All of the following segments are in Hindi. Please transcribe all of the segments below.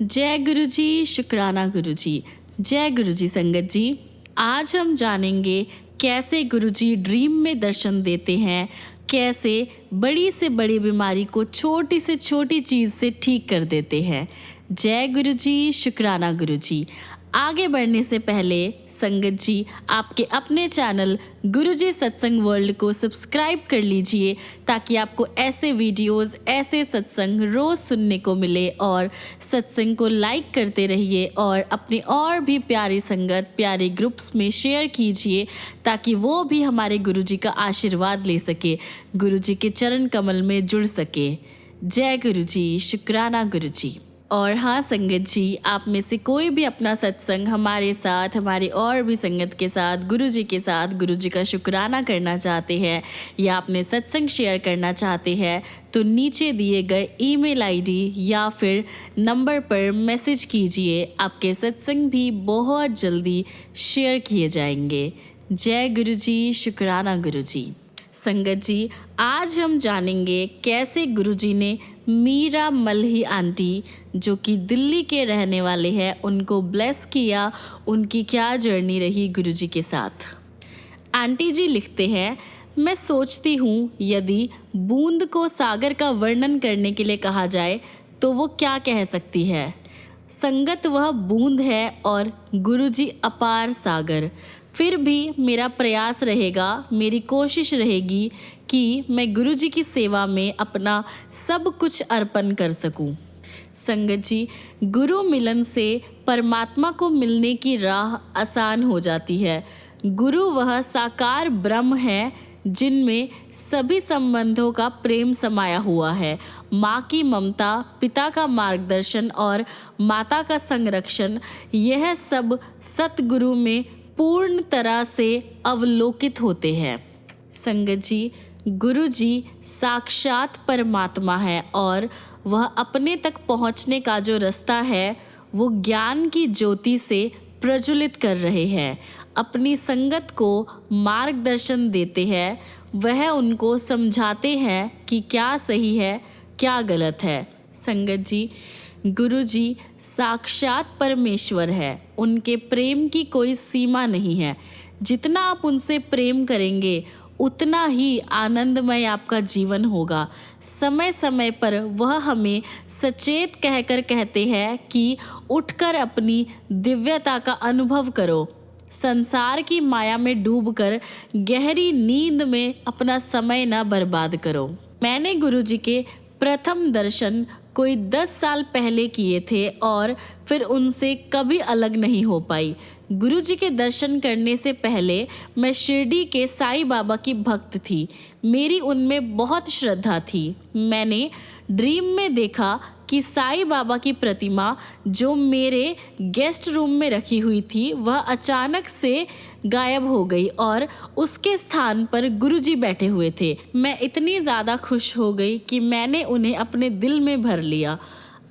जय गुरु जी, शुक्राना गुरु जी। जय गुरु जी संगत जी। आज हम जानेंगे कैसे गुरु जी ड्रीम में दर्शन देते हैं, कैसे बड़ी से बड़ी बीमारी को छोटी से छोटी चीज़ से ठीक कर देते हैं। जय गुरु जी, शुक्राना गुरु जी। आगे बढ़ने से पहले संगत जी आपके अपने चैनल गुरुजी सत्संग वर्ल्ड को सब्सक्राइब कर लीजिए ताकि आपको ऐसे वीडियोस, ऐसे सत्संग रोज़ सुनने को मिले। और सत्संग को लाइक करते रहिए और अपनी और भी प्यारी संगत, प्यारे ग्रुप्स में शेयर कीजिए ताकि वो भी हमारे गुरुजी का आशीर्वाद ले सके, गुरुजी के चरण कमल में जुड़ सके। जय गुरुजी, शुक्राना गुरुजी। और हाँ संगत जी, आप में से कोई भी अपना सत्संग हमारे साथ, हमारी और भी संगत के साथ, गुरुजी के साथ गुरुजी का शुक्राना करना चाहते हैं या अपने सत्संग शेयर करना चाहते हैं तो नीचे दिए गए ईमेल आईडी या फिर नंबर पर मैसेज कीजिए। आपके सत्संग भी बहुत जल्दी शेयर किए जाएंगे। जय गुरुजी, शुक्राना गुरुजी। संगत जी, आज हम जानेंगे कैसे गुरुजी ने मीरा मल्ही आंटी, जो कि दिल्ली के रहने वाले हैं, उनको ब्लेस किया। उनकी क्या जर्नी रही गुरुजी के साथ। आंटी जी लिखते हैं, मैं सोचती हूँ यदि बूंद को सागर का वर्णन करने के लिए कहा जाए तो वो क्या कह सकती है। संगत वह बूंद है और गुरुजी अपार सागर। फिर भी मेरा प्रयास रहेगा, मेरी कोशिश रहेगी कि मैं गुरुजी की सेवा में अपना सब कुछ अर्पण कर सकूं। संगत जी, गुरु मिलन से परमात्मा को मिलने की राह आसान हो जाती है। गुरु वह साकार ब्रह्म है जिनमें सभी संबंधों का प्रेम समाया हुआ है। माँ की ममता, पिता का मार्गदर्शन और माता का संरक्षण, यह सब सतगुरु में पूर्ण तरह से अवलोकित होते हैं। संगत जी, गुरु जी साक्षात परमात्मा है और वह अपने तक पहुंचने का जो रास्ता है वो ज्ञान की ज्योति से प्रज्वलित कर रहे हैं। अपनी संगत को मार्गदर्शन देते हैं, वह उनको समझाते हैं कि क्या सही है, क्या गलत है। संगत जी, गुरु जी साक्षात परमेश्वर है। उनके प्रेम की कोई सीमा नहीं है। जितना आप उनसे प्रेम करेंगे उतना ही आनंदमय आपका जीवन होगा। समय समय पर वह हमें सचेत कहकर कहते हैं कि उठकर अपनी दिव्यता का अनुभव करो। संसार की माया में डूबकर गहरी नींद में अपना समय न बर्बाद करो। मैंने गुरुजी के प्रथम दर्शन कोई 10 साल पहले किए थे और फिर उनसे कभी अलग नहीं हो पाई। गुरुजी के दर्शन करने से पहले मैं शिरडी के साईं बाबा की भक्त थी। मेरी उनमें बहुत श्रद्धा थी। मैंने ड्रीम में देखा कि साईं बाबा की प्रतिमा जो मेरे गेस्ट रूम में रखी हुई थी वह अचानक से गायब हो गई और उसके स्थान पर गुरुजी बैठे हुए थे। मैं इतनी ज़्यादा खुश हो गई कि मैंने उन्हें अपने दिल में भर लिया।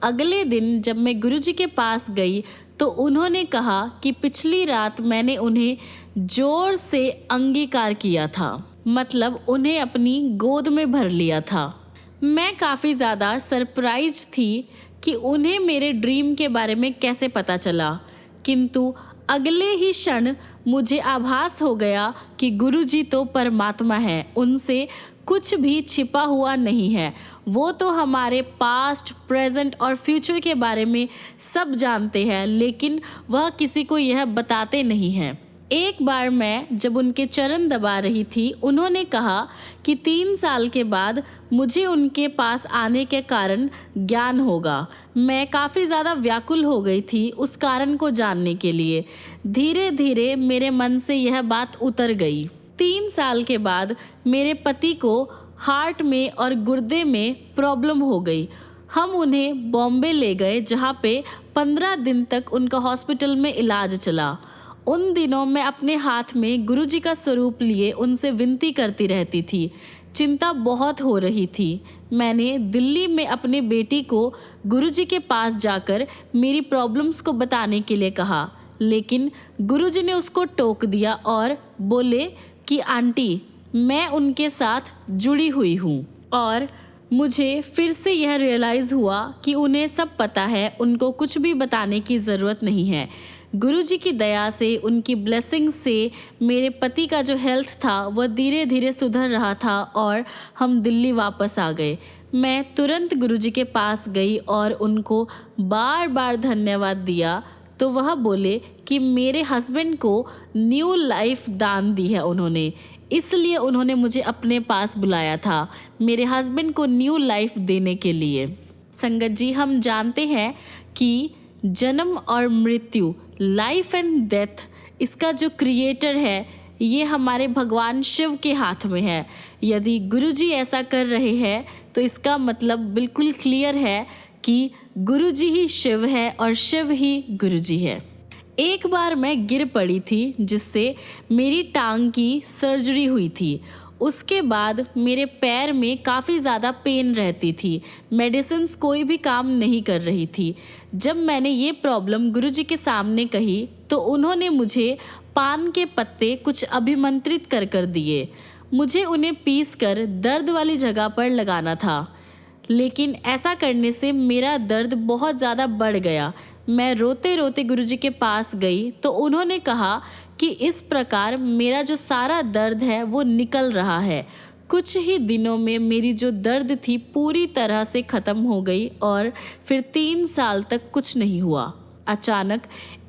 अगले दिन जब मैं गुरुजी के पास गई तो उन्होंने कहा कि पिछली रात मैंने उन्हें जोर से अंगीकार किया था, मतलब उन्हें अपनी गोद में भर लिया था। मैं काफ़ी ज़्यादा सरप्राइज थी कि उन्हें मेरे ड्रीम के बारे में कैसे पता चला, किंतु अगले ही क्षण मुझे आभास हो गया कि गुरुजी तो परमात्मा है, उनसे कुछ भी छिपा हुआ नहीं है। वो तो हमारे पास्ट, प्रेजेंट और फ्यूचर के बारे में सब जानते हैं, लेकिन वह किसी को यह बताते नहीं हैं। एक बार मैं जब उनके चरण दबा रही थी, उन्होंने कहा कि 3 साल के बाद मुझे उनके पास आने के कारण ज्ञान होगा। मैं काफ़ी ज़्यादा व्याकुल हो गई थी उस कारण को जानने के लिए। धीरे धीरे मेरे मन से यह बात उतर गई। 3 साल के बाद मेरे पति को हार्ट में और गुर्दे में प्रॉब्लम हो गई। हम उन्हें बॉम्बे ले गए जहाँ पे 15 दिन तक उनका हॉस्पिटल में इलाज चला। उन दिनों मैं अपने हाथ में गुरुजी का स्वरूप लिए उनसे विनती करती रहती थी। चिंता बहुत हो रही थी। मैंने दिल्ली में अपने बेटी को गुरुजी के पास जाकर मेरी प्रॉब्लम्स को बताने के लिए कहा, लेकिन गुरुजी ने उसको टोक दिया और बोले कि आंटी, मैं उनके साथ जुड़ी हुई हूँ और मुझे फिर से यह रियलाइज़ हुआ कि उन्हें सब पता है, उनको कुछ भी बताने की ज़रूरत नहीं है। गुरुजी की दया से, उनकी ब्लेसिंग से मेरे पति का जो हेल्थ था वह धीरे धीरे सुधर रहा था और हम दिल्ली वापस आ गए। मैं तुरंत गुरुजी के पास गई और उनको बार बार धन्यवाद दिया। तो वह बोले कि मेरे हस्बैंड को न्यू लाइफ दान दी है उन्होंने, इसलिए उन्होंने मुझे अपने पास बुलाया था, मेरे हस्बैंड को न्यू लाइफ देने के लिए। संगत जी, हम जानते हैं कि जन्म और मृत्यु, लाइफ एंड डेथ, इसका जो क्रिएटर है ये हमारे भगवान शिव के हाथ में है। यदि गुरुजी ऐसा कर रहे हैं तो इसका मतलब बिल्कुल क्लियर है कि गुरुजी ही शिव है और शिव ही गुरुजी है। एक बार मैं गिर पड़ी थी जिससे मेरी टांग की सर्जरी हुई थी। उसके बाद मेरे पैर में काफ़ी ज़्यादा पेन रहती थी, मेडिसिन्स कोई भी काम नहीं कर रही थी। जब मैंने ये प्रॉब्लम गुरुजी के सामने कही तो उन्होंने मुझे पान के पत्ते कुछ अभिमंत्रित कर दिए। मुझे उन्हें पीस कर दर्द वाली जगह पर लगाना था, लेकिन ऐसा करने से मेरा दर्द बहुत ज़्यादा बढ़ गया। मैं रोते रोते गुरुजी के पास गई तो उन्होंने कहा कि इस प्रकार मेरा जो सारा दर्द है वो निकल रहा है। कुछ ही दिनों में मेरी जो दर्द थी पूरी तरह से ख़त्म हो गई और फिर 3 साल तक कुछ नहीं हुआ। अचानक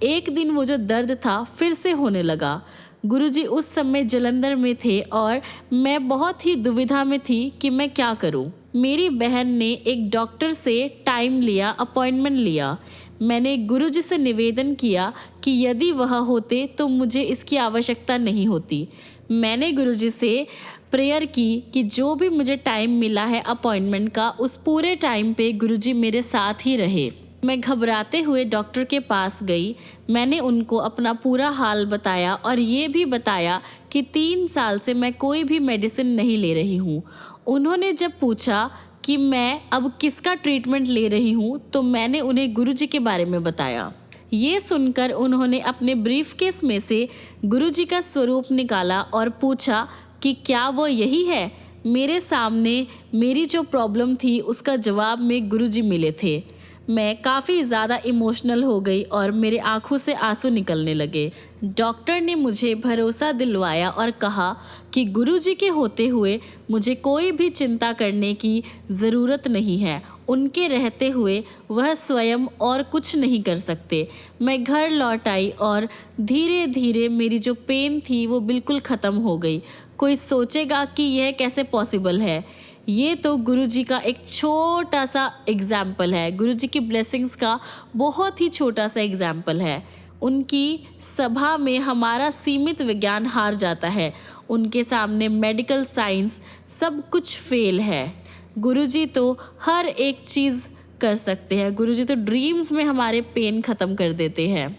एक दिन वो जो दर्द था फिर से होने लगा। गुरुजी उस समय जलंधर में थे और मैं बहुत ही दुविधा में थी कि मैं क्या करूं। मेरी बहन ने एक डॉक्टर से टाइम लिया, अपॉइंटमेंट लिया। मैंने गुरुजी से निवेदन किया कि यदि वह होते तो मुझे इसकी आवश्यकता नहीं होती। मैंने गुरुजी से प्रेयर की कि जो भी मुझे टाइम मिला है अपॉइंटमेंट का, उस पूरे टाइम पे गुरुजी मेरे साथ ही रहे। मैं घबराते हुए डॉक्टर के पास गई। मैंने उनको अपना पूरा हाल बताया और ये भी बताया कि 3 साल से मैं कोई भी मेडिसिन नहीं ले रही हूँ। उन्होंने जब पूछा कि मैं अब किसका ट्रीटमेंट ले रही हूँ तो मैंने उन्हें गुरुजी के बारे में बताया। ये सुनकर उन्होंने अपने ब्रीफकेस में से गुरुजी का स्वरूप निकाला और पूछा कि क्या वो यही है। मेरे सामने मेरी जो प्रॉब्लम थी उसका जवाब में गुरुजी मिले थे। मैं काफ़ी ज़्यादा इमोशनल हो गई और मेरे आंखों से आंसू निकलने लगे। डॉक्टर ने मुझे भरोसा दिलवाया और कहा कि गुरुजी के होते हुए मुझे कोई भी चिंता करने की ज़रूरत नहीं है। उनके रहते हुए वह स्वयं और कुछ नहीं कर सकते। मैं घर लौट आई और धीरे धीरे मेरी जो पेन थी वो बिल्कुल ख़त्म हो गई। कोई सोचेगा कि यह कैसे पॉसिबल है। ये तो गुरुजी का एक छोटा सा एग्जाम्पल है, गुरुजी की ब्लेसिंग्स का बहुत ही छोटा सा एग्जाम्पल है। उनकी सभा में हमारा सीमित विज्ञान हार जाता है, उनके सामने मेडिकल साइंस सब कुछ फेल है। गुरुजी तो हर एक चीज़ कर सकते हैं। गुरुजी तो ड्रीम्स में हमारे पेन ख़त्म कर देते हैं।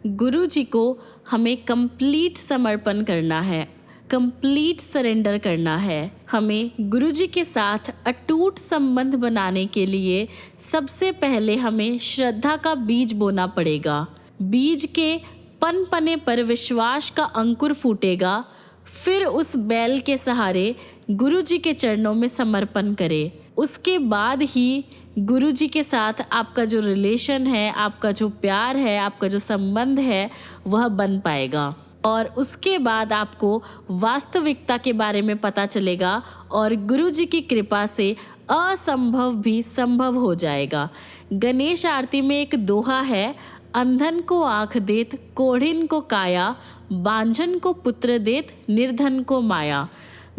गुरुजी को हमें कंप्लीट समर्पण करना है, कंप्लीट सरेंडर करना है। हमें गुरुजी के साथ अटूट संबंध बनाने के लिए सबसे पहले हमें श्रद्धा का बीज बोना पड़ेगा। बीज के पनपने पर विश्वास का अंकुर फूटेगा। फिर उस बैल के सहारे गुरुजी के चरणों में समर्पण करें। उसके बाद ही गुरुजी के साथ आपका जो रिलेशन है, आपका जो प्यार है, आपका जो संबंध है वह बन पाएगा। और उसके बाद आपको वास्तविकता के बारे में पता चलेगा और गुरुजी की कृपा से असंभव भी संभव हो जाएगा। गणेश आरती में एक दोहा है, अंधन को आँख देत, कोढ़िन को काया, बांझन को पुत्र देत, निर्धन को माया।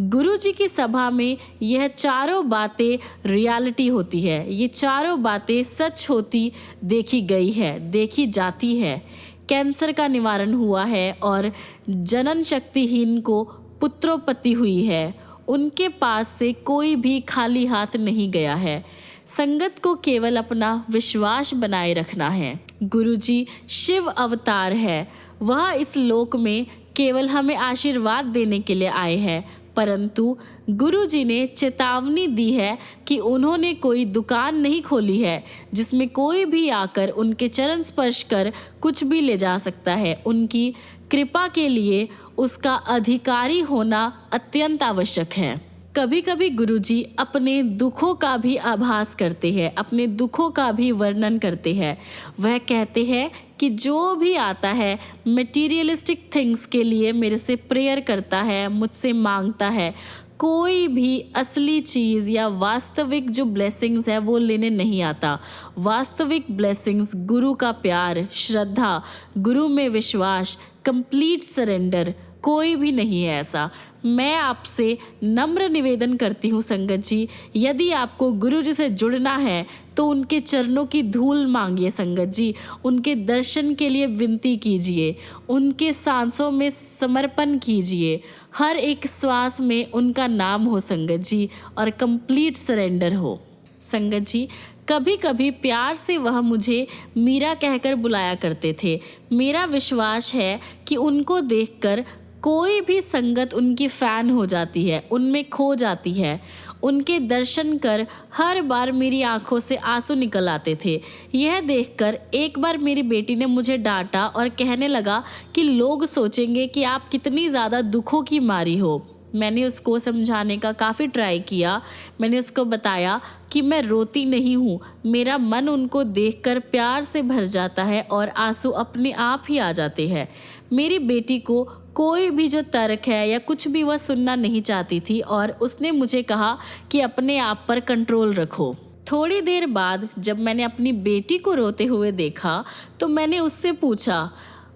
गुरुजी की सभा में यह चारों बातें रियलिटी होती है। ये चारों बातें सच होती देखी गई है, देखी जाती है। कैंसर का निवारण हुआ है और जनन शक्तिहीन को पुत्रोत्पत्ति हुई है। उनके पास से कोई भी खाली हाथ नहीं गया है। संगत को केवल अपना विश्वास बनाए रखना है। गुरुजी शिव अवतार है। वह इस लोक में केवल हमें आशीर्वाद देने के लिए आए हैं, परंतु गुरुजी ने चेतावनी दी है कि उन्होंने कोई दुकान नहीं खोली है जिसमें कोई भी आकर उनके चरण स्पर्श कर कुछ भी ले जा सकता है। उनकी कृपा के लिए उसका अधिकारी होना अत्यंत आवश्यक है। कभी कभी गुरुजी अपने दुखों का भी आभास करते हैं, अपने दुखों का भी वर्णन करते हैं। वह कहते हैं कि जो भी आता है मटेरियलिस्टिक थिंग्स के लिए मेरे से प्रेयर करता है, मुझसे मांगता है, कोई भी असली चीज़ या वास्तविक जो ब्लेसिंग्स है वो लेने नहीं आता। वास्तविक ब्लेसिंग्स गुरु का प्यार, श्रद्धा, गुरु में विश्वास, कंप्लीट सरेंडर, कोई भी नहीं है ऐसा। मैं आपसे नम्र निवेदन करती हूँ संगत जी, यदि आपको गुरु जी से जुड़ना है तो उनके चरणों की धूल मांगिए संगत जी, उनके दर्शन के लिए विनती कीजिए, उनके सांसों में समर्पण कीजिए, हर एक श्वास में उनका नाम हो संगत जी, और कंप्लीट सरेंडर हो संगत जी। कभी कभी प्यार से वह मुझे मीरा कहकर बुलाया करते थे। मेरा विश्वास है कि उनको देखकर कोई भी संगत उनकी फ़ैन हो जाती है, उनमें खो जाती है। उनके दर्शन कर हर बार मेरी आंखों से आंसू निकल आते थे। यह देखकर एक बार मेरी बेटी ने मुझे डांटा और कहने लगा कि लोग सोचेंगे कि आप कितनी ज़्यादा दुखों की मारी हो। मैंने उसको समझाने का काफ़ी ट्राई किया। मैंने उसको बताया कि मैं रोती नहीं हूँ, मेरा मन उनको देखकर प्यार से भर जाता है और आंसू अपने आप ही आ जाते हैं। मेरी बेटी को कोई भी जो तर्क है या कुछ भी वह सुनना नहीं चाहती थी और उसने मुझे कहा कि अपने आप पर कंट्रोल रखो। थोड़ी देर बाद जब मैंने अपनी बेटी को रोते हुए देखा तो मैंने उससे पूछा।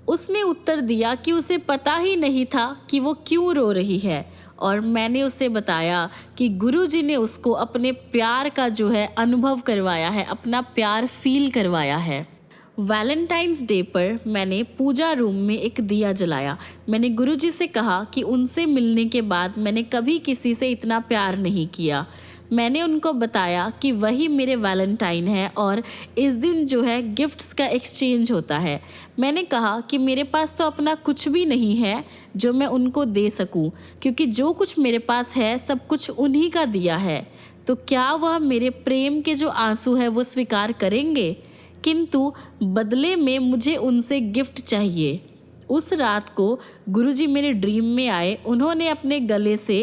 उसने उत्तर दिया कि उसे पता ही नहीं था कि वो क्यों रो रही है, और मैंने उसे बताया कि गुरुजी ने उसको अपने प्यार का जो है अनुभव करवाया है, अपना प्यार फील करवाया है। वैलेंटाइंस डे पर मैंने पूजा रूम में एक दिया जलाया। मैंने गुरुजी से कहा कि उनसे मिलने के बाद मैंने कभी किसी से इतना प्यार नहीं किया। मैंने उनको बताया कि वही मेरे वैलेंटाइन है और इस दिन जो है गिफ्ट्स का एक्सचेंज होता है। मैंने कहा कि मेरे पास तो अपना कुछ भी नहीं है जो मैं उनको दे सकूं, क्योंकि जो कुछ मेरे पास है सब कुछ उन्हीं का दिया है। तो क्या वह मेरे प्रेम के जो आंसू है वो स्वीकार करेंगे? किंतु बदले में मुझे उनसे गिफ्ट चाहिए। उस रात को गुरुजी मेरे ड्रीम में आए। उन्होंने अपने गले से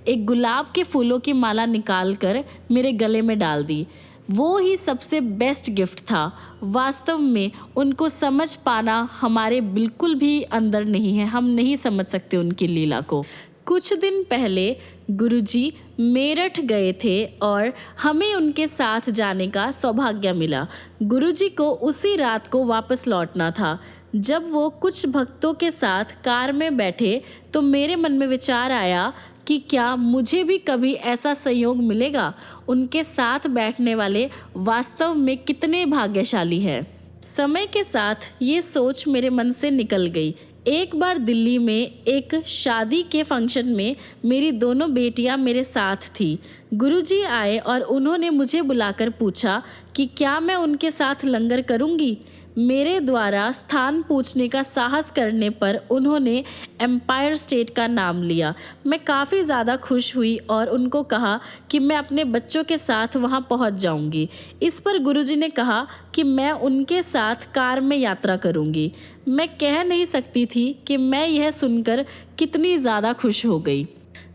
एक गुलाब के फूलों की माला निकालकर मेरे गले में डाल दी। वो ही सबसे बेस्ट गिफ्ट था। वास्तव में उनको समझ पाना हमारे बिल्कुल भी अंदर नहीं है, हम नहीं समझ सकते उनकी लीला को। कुछ दिन पहले गुरुजी मेरठ गए थे और हमें उनके साथ जाने का सौभाग्य मिला। गुरुजी को उसी रात को वापस लौटना था। जब वो कुछ भक्तों के साथ कार में बैठे तो मेरे मन में विचार आया कि क्या मुझे भी कभी ऐसा संयोग मिलेगा। उनके साथ बैठने वाले वास्तव में कितने भाग्यशाली हैं। समय के साथ ये सोच मेरे मन से निकल गई। एक बार दिल्ली में एक शादी के फंक्शन में मेरी दोनों बेटियां मेरे साथ थी। गुरुजी आए और उन्होंने मुझे बुलाकर पूछा कि क्या मैं उनके साथ लंगर करूंगी। मेरे द्वारा स्थान पूछने का साहस करने पर उन्होंने एम्पायर स्टेट का नाम लिया। मैं काफ़ी ज़्यादा खुश हुई और उनको कहा कि मैं अपने बच्चों के साथ वहां पहुंच जाऊंगी। इस पर गुरुजी ने कहा कि मैं उनके साथ कार में यात्रा करूंगी। मैं कह नहीं सकती थी कि मैं यह सुनकर कितनी ज़्यादा खुश हो गई।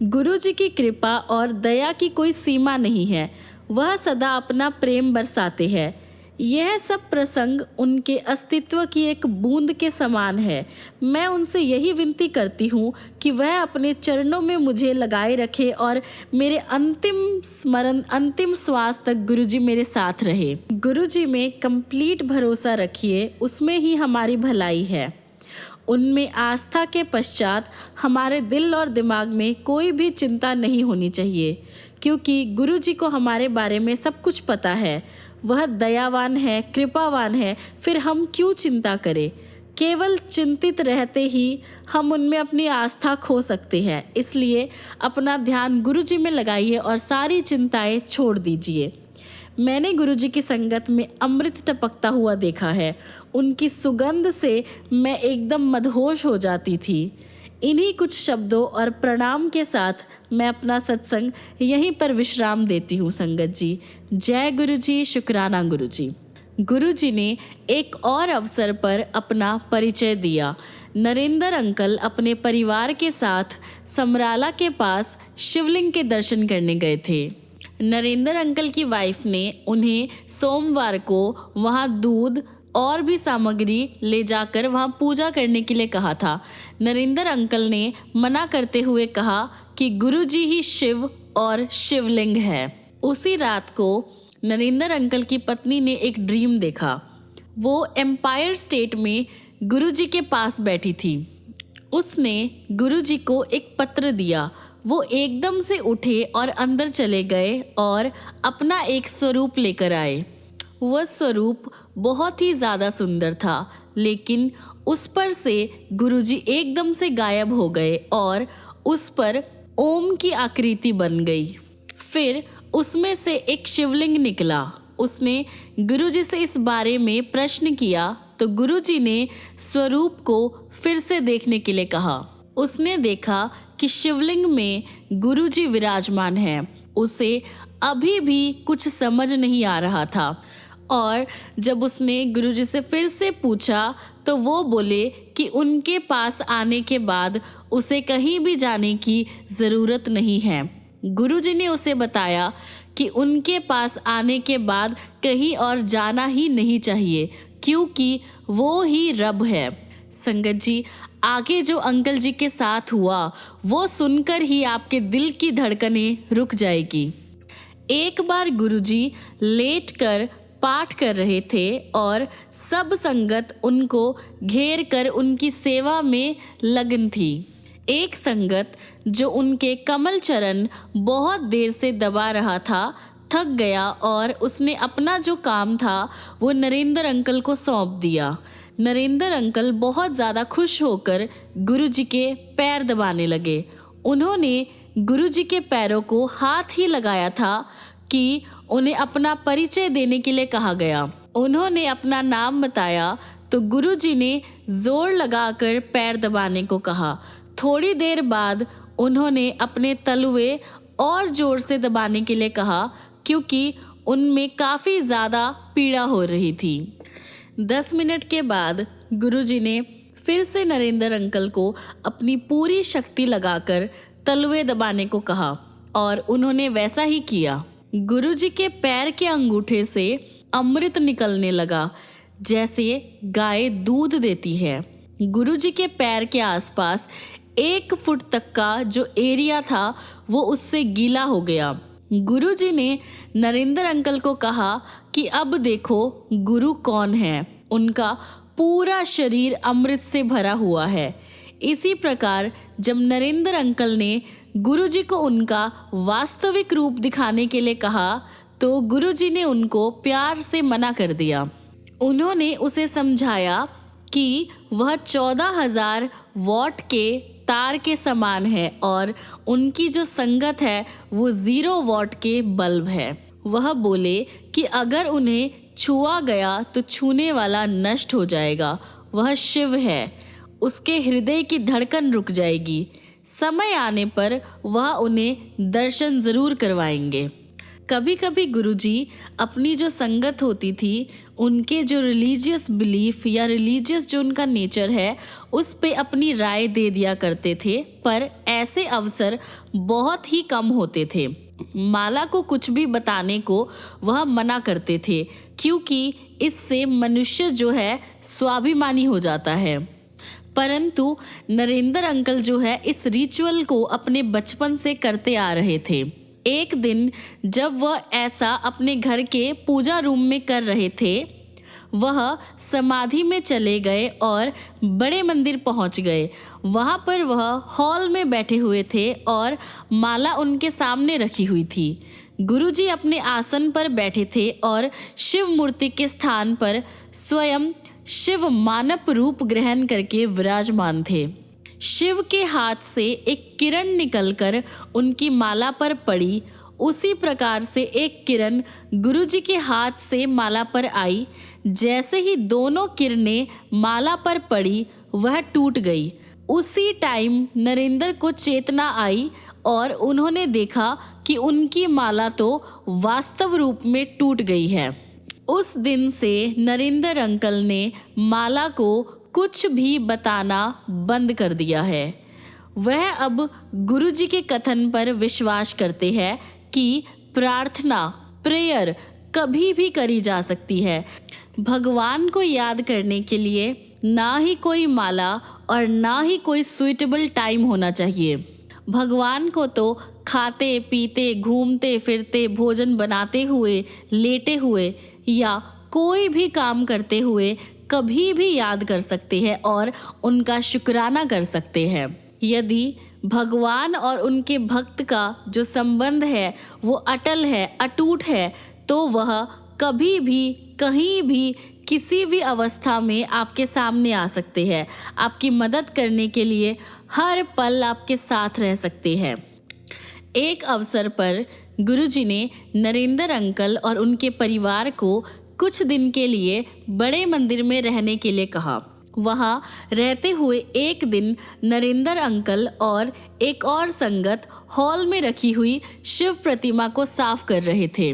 गुरुजी की कृपा और दया की कोई सीमा नहीं है, वह सदा अपना प्रेम बरसाते हैं। यह सब प्रसंग उनके अस्तित्व की एक बूंद के समान है। मैं उनसे यही विनती करती हूँ कि वह अपने चरणों में मुझे लगाए रखे और मेरे अंतिम श्वास तक गुरुजी मेरे साथ रहे। गुरुजी में कंप्लीट भरोसा रखिए, उसमें ही हमारी भलाई है। उनमें आस्था के पश्चात हमारे दिल और दिमाग में कोई भी चिंता नहीं होनी चाहिए, क्योंकि गुरुजी को हमारे बारे में सब कुछ पता है। वह दयावान है, कृपावान है, फिर हम क्यों चिंता करें। केवल चिंतित रहते ही हम उनमें अपनी आस्था खो सकते हैं। इसलिए अपना ध्यान गुरुजी में लगाइए और सारी चिंताएं छोड़ दीजिए। मैंने गुरुजी की संगत में अमृत टपकता हुआ देखा है। उनकी सुगंध से मैं एकदम मदहोश हो जाती थी। इन्हीं कुछ शब्दों और प्रणाम के साथ मैं अपना सत्संग यहीं पर विश्राम देती हूँ संगत जी। जय गुरुजी, शुक्राना गुरुजी। गुरुजी ने एक और अवसर पर अपना परिचय दिया। नरेंद्र अंकल अपने परिवार के साथ समराला के पास शिवलिंग के दर्शन करने गए थे। नरेंद्र अंकल की वाइफ ने उन्हें सोमवार को वहां दूध और भी सामग्री ले जाकर वहां पूजा करने के लिए कहा था। नरेंद्र अंकल ने मना करते हुए कहा कि गुरुजी ही शिव और शिवलिंग है। उसी रात को नरेंद्र अंकल की पत्नी ने एक ड्रीम देखा। वो एम्पायर स्टेट में गुरुजी के पास बैठी थी। उसने गुरुजी को एक पत्र दिया। वो एकदम से उठे और अंदर चले गए और अपना एक स्वरूप लेकर आए। वह स्वरूप बहुत ही ज़्यादा सुंदर था, लेकिन उस पर से गुरुजी एकदम से गायब हो गए और उस पर ओम की आकृति बन गई। फिर उसमें से एक शिवलिंग निकला। उसने गुरुजी से इस बारे में प्रश्न किया तो गुरुजी ने स्वरूप को फिर से देखने के लिए कहा। उसने देखा कि शिवलिंग में गुरुजी विराजमान हैं। उसे अभी भी कुछ समझ नहीं आ रहा था और जब उसने गुरुजी से फिर से पूछा तो वो बोले कि उनके पास आने के बाद उसे कहीं भी जाने की ज़रूरत नहीं है। गुरुजी ने उसे बताया कि उनके पास आने के बाद कहीं और जाना ही नहीं चाहिए, क्योंकि वो ही रब है। संगत जी, आगे जो अंकल जी के साथ हुआ वो सुनकर ही आपके दिल की धड़कनें रुक जाएगी। एक बार गुरुजी लेटकर पाठ कर रहे थे और सब संगत उनको घेर कर उनकी सेवा में लगन थी। एक संगत जो उनके कमल चरण बहुत देर से दबा रहा था थक गया और उसने अपना जो काम था वो नरेंद्र अंकल को सौंप दिया। नरेंद्र अंकल बहुत ज़्यादा खुश होकर गुरुजी के पैर दबाने लगे। उन्होंने गुरुजी के पैरों को हाथ ही लगाया था कि उन्हें अपना परिचय देने के लिए कहा गया। उन्होंने अपना नाम बताया तो गुरुजी ने जोर लगाकर पैर दबाने को कहा। थोड़ी देर बाद उन्होंने अपने तलवे और जोर से दबाने के लिए कहा, क्योंकि उनमें काफ़ी ज़्यादा पीड़ा हो रही थी। 10 मिनट के बाद गुरुजी ने फिर से नरेंद्र अंकल को अपनी पूरी शक्ति लगाकर तलवे दबाने को कहा और उन्होंने वैसा ही किया। गुरुजी के पैर के अंगूठे से अमृत निकलने लगा, जैसे गाय दूध देती है। गुरुजी के पैर के आसपास 1 फुट तक का जो एरिया था वो उससे गीला हो गया। गुरुजी ने नरेंद्र अंकल को कहा कि अब देखो गुरु कौन है। उनका पूरा शरीर अमृत से भरा हुआ है। इसी प्रकार जब नरेंद्र अंकल ने गुरुजी को उनका वास्तविक रूप दिखाने के लिए कहा तो गुरुजी ने उनको प्यार से मना कर दिया। उन्होंने उसे समझाया कि वह 14,000 वॉट के तार के समान है और उनकी जो संगत है वो 0 वॉट के बल्ब है। वह बोले कि अगर उन्हें छुआ गया तो छूने वाला नष्ट हो जाएगा। वह शिव है, उसके हृदय की धड़कन रुक जाएगी। समय आने पर वह उन्हें दर्शन ज़रूर करवाएंगे। कभी कभी गुरुजी अपनी जो संगत होती थी उनके जो रिलीजियस बिलीफ या रिलीजियस जो उनका नेचर है उस पे अपनी राय दे दिया करते थे, पर ऐसे अवसर बहुत ही कम होते थे। माला को कुछ भी बताने को वह मना करते थे, क्योंकि इससे मनुष्य जो है स्वाभिमानी हो जाता है। परंतु नरेंद्र अंकल जो है इस रिचुअल को अपने बचपन से करते आ रहे थे। एक दिन जब वह ऐसा अपने घर के पूजा रूम में कर रहे थे, वह समाधि में चले गए और बड़े मंदिर पहुंच गए। वहां पर वह हॉल में बैठे हुए थे और माला उनके सामने रखी हुई थी। गुरुजी अपने आसन पर बैठे थे और शिव मूर्ति के स्थान पर स्वयं शिव मानव रूप ग्रहण करके विराजमान थे। शिव के हाथ से एक किरण निकलकर उनकी माला पर पड़ी। उसी प्रकार से एक किरण गुरुजी के हाथ से माला पर आई। जैसे ही दोनों किरणें माला पर पड़ी वह टूट गई। उसी टाइम नरेंद्र को चेतना आई और उन्होंने देखा कि उनकी माला तो वास्तव रूप में टूट गई है। उस दिन से नरेंद्र अंकल ने माला को कुछ भी बताना बंद कर दिया है। वह अब गुरुजी के कथन पर विश्वास करते हैं कि प्रार्थना प्रेयर कभी भी करी जा सकती है। भगवान को याद करने के लिए ना ही कोई माला और ना ही कोई सुइटेबल टाइम होना चाहिए। भगवान को तो खाते पीते घूमते फिरते भोजन बनाते हुए लेटे हुए या कोई भी काम करते हुए कभी भी याद कर सकते हैं और उनका शुक्राना कर सकते हैं। यदि भगवान और उनके भक्त का जो संबंध है वो अटल है, अटूट है, तो वह कभी भी कहीं भी किसी भी अवस्था में आपके सामने आ सकते हैं, आपकी मदद करने के लिए हर पल आपके साथ रह सकते हैं। एक अवसर पर गुरुजी ने नरेंद्र अंकल और उनके परिवार को कुछ दिन के लिए बड़े मंदिर में रहने के लिए कहा। वहाँ रहते हुए एक दिन नरेंद्र अंकल और एक और संगत हॉल में रखी हुई शिव प्रतिमा को साफ कर रहे थे।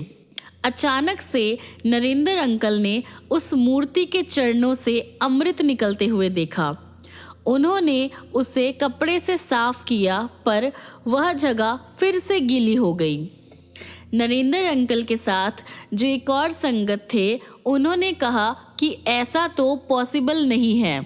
अचानक से नरेंद्र अंकल ने उस मूर्ति के चरणों से अमृत निकलते हुए देखा। उन्होंने उसे कपड़े से साफ किया पर वह जगह फिर से गीली हो गई। नरेंद्र अंकल के साथ जो एक और संगत थे उन्होंने कहा कि ऐसा तो पॉसिबल नहीं है।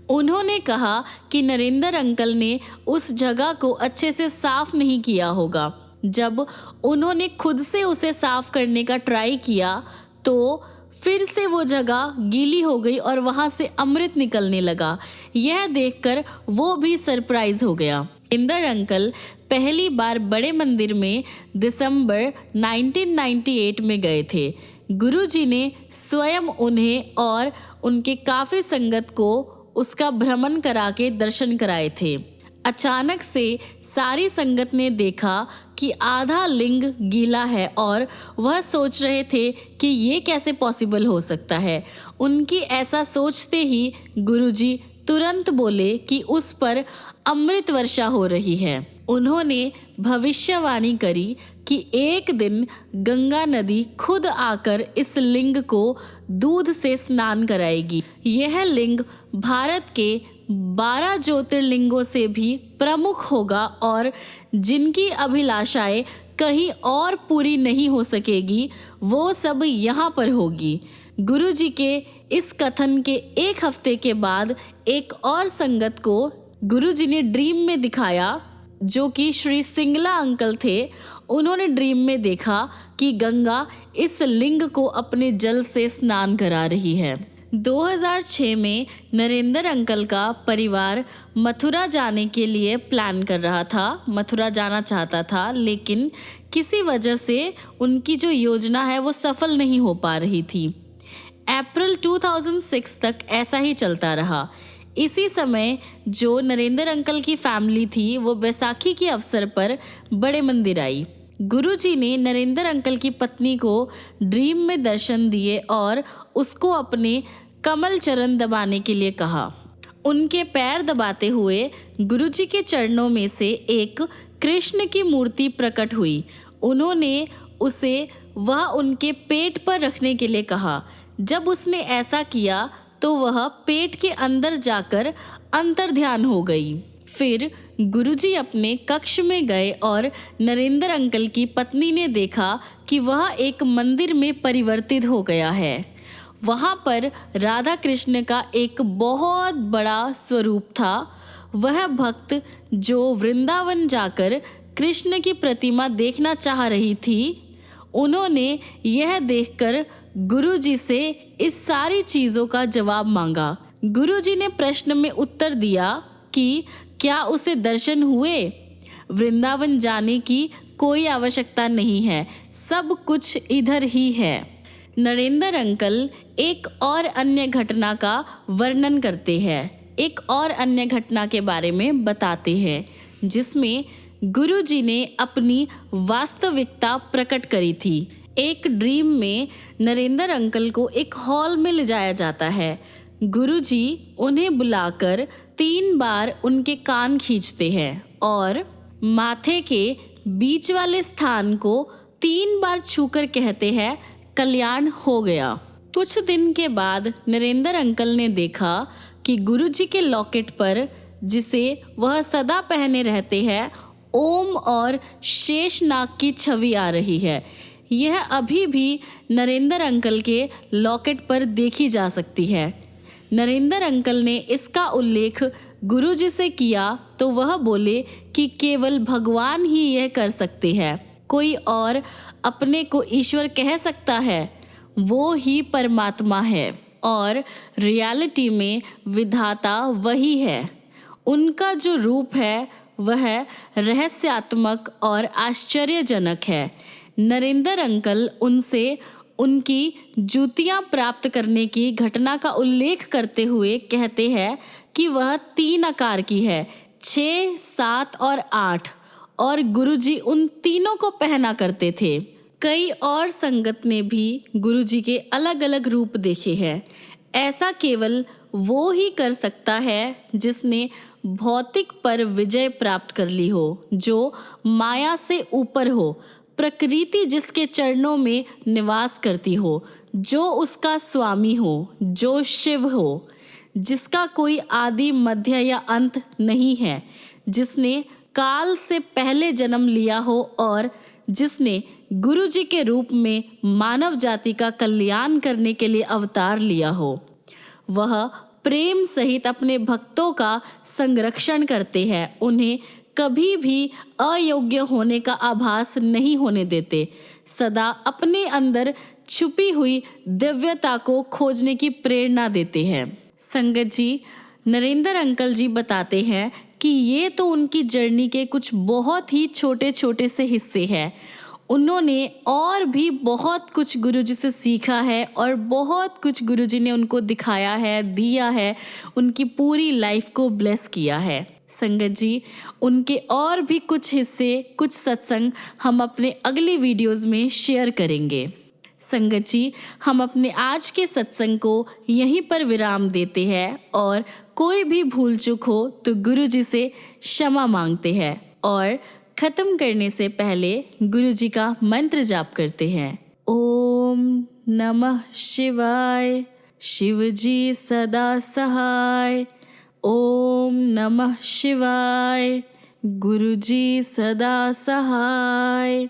उन्होंने कहा कि नरेंद्र अंकल ने उस जगह को अच्छे से साफ नहीं किया होगा। जब उन्होंने खुद से उसे साफ करने का ट्राई किया तो फिर से वो जगह गीली हो गई और वहाँ से अमृत निकलने लगा। यह देखकर वो भी सरप्राइज हो गया। नरेंद्र अंकल पहली बार बड़े मंदिर में दिसंबर 1998 में गए थे। गुरुजी ने स्वयं उन्हें और उनके काफ़ी संगत को उसका भ्रमण करा के दर्शन कराए थे। अचानक से सारी संगत ने देखा कि आधा लिंग गीला है और वह सोच रहे थे कि ये कैसे पॉसिबल हो सकता है। उनकी ऐसा सोचते ही गुरुजी तुरंत बोले कि उस पर अमृत वर्षा हो रही है। उन्होंने भविष्यवाणी करी कि एक दिन गंगा नदी खुद आकर इस लिंग को दूध से स्नान कराएगी। यह लिंग भारत के 12 ज्योतिर्लिंगों से भी प्रमुख होगा और जिनकी अभिलाषाएं कहीं और पूरी नहीं हो सकेगी वो सब यहाँ पर होगी। गुरुजी के इस कथन के एक हफ्ते के बाद एक और संगत को गुरुजी ने ड्रीम में दिखाया, जो कि श्री सिंगला अंकल थे। उन्होंने ड्रीम में देखा कि गंगा इस लिंग को अपने जल से स्नान करा रही है। 2006 में नरेंद्र अंकल का परिवार मथुरा जाने के लिए प्लान कर रहा था, मथुरा जाना चाहता था, लेकिन किसी वजह से उनकी जो योजना है वो सफल नहीं हो पा रही थी। अप्रैल 2006 तक ऐसा ही चलता रहा। इसी समय जो नरेंद्र अंकल की फैमिली थी वो बैसाखी के अवसर पर बड़े मंदिर आई। गुरुजी ने नरेंद्र अंकल की पत्नी को ड्रीम में दर्शन दिए और उसको अपने कमल चरण दबाने के लिए कहा। उनके पैर दबाते हुए गुरुजी के चरणों में से एक कृष्ण की मूर्ति प्रकट हुई। उन्होंने उसे वह उनके पेट पर रखने के लिए कहा। जब उसने ऐसा किया तो वह पेट के अंदर जाकर अंतर्ध्यान हो गई। फिर गुरुजी अपने कक्ष में गए और नरेंद्र अंकल की पत्नी ने देखा कि वह एक मंदिर में परिवर्तित हो गया है। वहाँ पर राधा कृष्ण का एक बहुत बड़ा स्वरूप था। वह भक्त जो वृंदावन जाकर कृष्ण की प्रतिमा देखना चाह रही थी, उन्होंने यह देखकर गुरुजी से इस सारी चीज़ों का जवाब मांगा। गुरुजी ने प्रश्न में उत्तर दिया कि क्या उसे दर्शन हुए? वृंदावन जाने की कोई आवश्यकता नहीं है, सब कुछ इधर ही है। नरेंद्र अंकल एक और अन्य घटना का वर्णन करते हैं, एक और अन्य घटना के बारे में बताते हैं जिसमें गुरुजी ने अपनी वास्तविकता प्रकट करी थी। एक ड्रीम में नरेंद्र अंकल को एक हॉल में ले जाया जाता है। गुरुजी उन्हें बुलाकर 3 बार उनके कान खींचते हैं और माथे के बीच वाले स्थान को 3 बार छूकर कहते हैं, कल्याण हो गया। कुछ दिन के बाद नरेंद्र अंकल ने देखा कि गुरुजी के लॉकेट पर, जिसे वह सदा पहने रहते हैं, ओम और शेषनाग की छवि आ रही है। यह अभी भी नरेंद्र अंकल के लॉकेट पर देखी जा सकती है। नरेंद्र अंकल ने इसका उल्लेख गुरुजी से किया तो वह बोले कि केवल भगवान ही यह कर सकते हैं। कोई और अपने को ईश्वर कह सकता है? वो ही परमात्मा है और रियलिटी में विधाता वही है। उनका जो रूप है वह रहस्यात्मक और आश्चर्यजनक है। नरेंद्र अंकल उनसे उनकी जूतियां प्राप्त करने की घटना का उल्लेख करते हुए कहते हैं कि वह 3 आकार की है, 6, 7 और 8, और गुरुजी उन तीनों को पहना करते थे। कई और संगत ने भी गुरुजी के अलग अलग रूप देखे हैं। ऐसा केवल वो ही कर सकता है जिसने भौतिक पर विजय प्राप्त कर ली हो, जो माया से ऊपर हो, प्रकृति जिसके चरणों में निवास करती हो, जो उसका स्वामी हो, जो शिव हो, जिसका कोई आदि मध्य या अंत नहीं है, जिसने काल से पहले जन्म लिया हो और जिसने गुरुजी के रूप में मानव जाति का कल्याण करने के लिए अवतार लिया हो। वह प्रेम सहित अपने भक्तों का संरक्षण करते हैं, उन्हें कभी भी अयोग्य होने का आभास नहीं होने देते, सदा अपने अंदर छुपी हुई दिव्यता को खोजने की प्रेरणा देते हैं। संगत जी, नरेंद्र अंकल जी बताते हैं कि ये तो उनकी जर्नी के कुछ बहुत ही छोटे छोटे से हिस्से हैं। उन्होंने और भी बहुत कुछ गुरुजी से सीखा है और बहुत कुछ गुरुजी ने उनको दिखाया है, दिया है, उनकी पूरी लाइफ को ब्लेस किया है। संगत जी, उनके और भी कुछ हिस्से, कुछ सत्संग हम अपने अगले वीडियोस में शेयर करेंगे। संगत जी, हम अपने आज के सत्संग को यहीं पर विराम देते हैं और कोई भी भूल चूक हो तो गुरुजी से क्षमा मांगते हैं और खत्म करने से पहले गुरुजी का मंत्र जाप करते हैं। ओम नमः शिवाय, शिवजी सदा सहाय। ओम नमः शिवाय, गुरुजी सदा सहाय।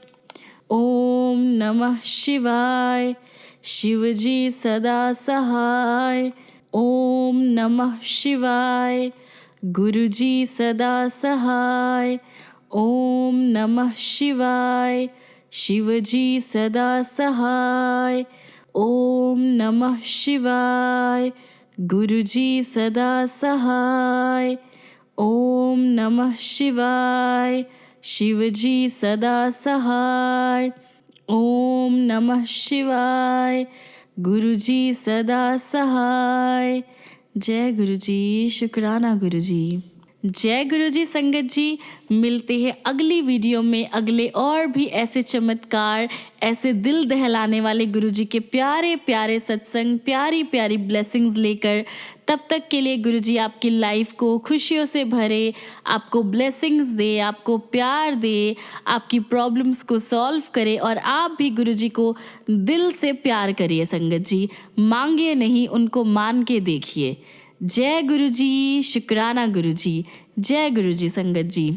ओम नमः शिवाय, शिवजी सदा सहाय। ओम नमः शिवाय, गुरुजी सदा सहाय। ओम नमः शिवाय, शिवजी सदा सहाय। ओम नमः शिवाय, गुरुजी सदा सहाय। ओम नमः शिवाय, शिवजी सदा सहाय। ओम नमः शिवाय, गुरुजी सदा सहाय। जय गुरुजी, शुक्राना गुरुजी। जय गुरुजी। संगत जी, मिलते हैं अगली वीडियो में अगले और भी ऐसे चमत्कार, ऐसे दिल दहलाने वाले गुरुजी के प्यारे प्यारे सत्संग, प्यारी प्यारी ब्लेसिंग्स लेकर। तब तक के लिए गुरुजी आपकी लाइफ को खुशियों से भरे, आपको ब्लेसिंग्स दे, आपको प्यार दे, आपकी प्रॉब्लम्स को सॉल्व करे और आप भी गुरुजी को दिल से प्यार करिए। संगत जी, मांगिए नहीं, उनको मान के देखिए। जय गुरुजी, शुक्राना गुरुजी। जय गुरुजी। संगत जी।